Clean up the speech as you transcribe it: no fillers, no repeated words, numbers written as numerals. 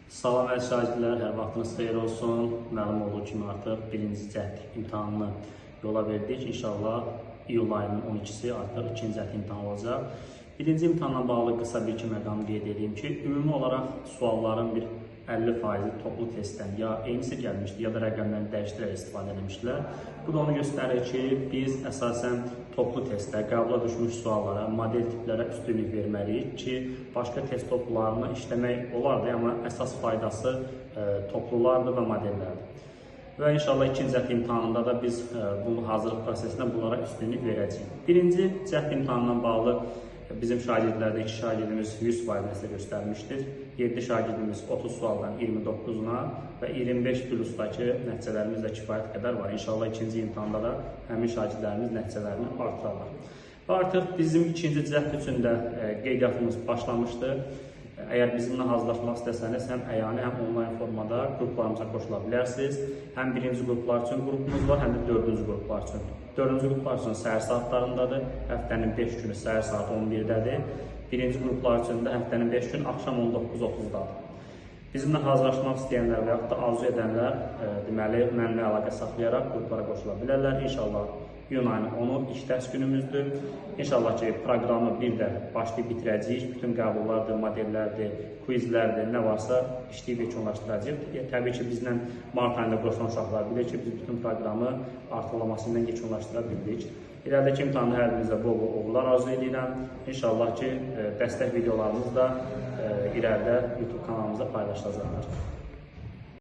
Salam əziz şagirdlər, hər vaxtınız xeyir olsun. Məlum olduğu kimi artıq birinci cəhd imtahanını yola verdik. İnşallah iyul ayının 12-si artıq ikinci cəhd imtahanı olacaq. Birinci imtahanla bağlı qısa bir iki məqam qeyd edeyim ki, ümumi olaraq sualların bir 50% toplu testdən ya eynisi gəlmişdi, ya da rəqəmlərini dəyişdirərək istifadə edilmişdilər. Bu da onu göstərir ki, biz əsasən toplu testdə qəbula düşmüş suallara, model tiplərə üstünlük verməliyik ki, başqa test toplularını işləmək olardı, amma əsas faydası toplulardır və modellərdir. Və inşallah ikinci cəhd imtahanında da biz bu hazırlıq prosesində bunlara üstünlük verəcəyik. Birinci cəhd imtahanla bağlı bizim şagirdlərdə 2 şagirdimiz 100% nəticə göstərmişdir. 7 şagirdimiz 30 sualdan 29-una və 25 plusdakı nəticələrimiz də kifayət qədər var. İnşallah ikinci imtahanda da həmin şagirdlərimiz nəticələrini artırarlar. Və artıq bizim ikinci cəhd üçün də qeydiyyatımız başlamışdır. Əgər bizimlə hazırlaşmaq istəsəniz, həm əyani, həm onlayn formada qruplarımıza qoşula bilərsiniz. Həm birinci qruplar üçün qrupumuz var, həm də dördüncü qruplar üçün. Dördüncü qruplar üçün səhər saatlarındadır, həftənin 5 günü səhər saat 11-dədir. Birinci qruplar üçün də həftənin 5 günü axşam 19:30-dadır. Bizimlə hazırlaşmaq istəyənlər və yaxud da arzu edənlər deməli, mənimlə əlaqə saxlayaraq qruplara qoşula bilərlər. İnşallah iyun ayının 10-u ilk dərs günümüzdür. İnşallah ki, proqramı bir də başlayıb bitirəcəyik. Bütün qəbullardır, modellərdir, quizlərdir, nə varsa işləyib yekunlaşdıracaq. Təbii ki, bizlə mart ayında qoşulan uşaqlar bilir ki, biz bütün proqramı artıqlaması ilə yekunlaşdıra bildik. İrəlidəki imtahanı hər birinizə bol-bol uğurlar arzu edirəm. İnşallah ki, dəstək videolarımız da irəlidə YouTube kanalımızda paylaşılacaqlar.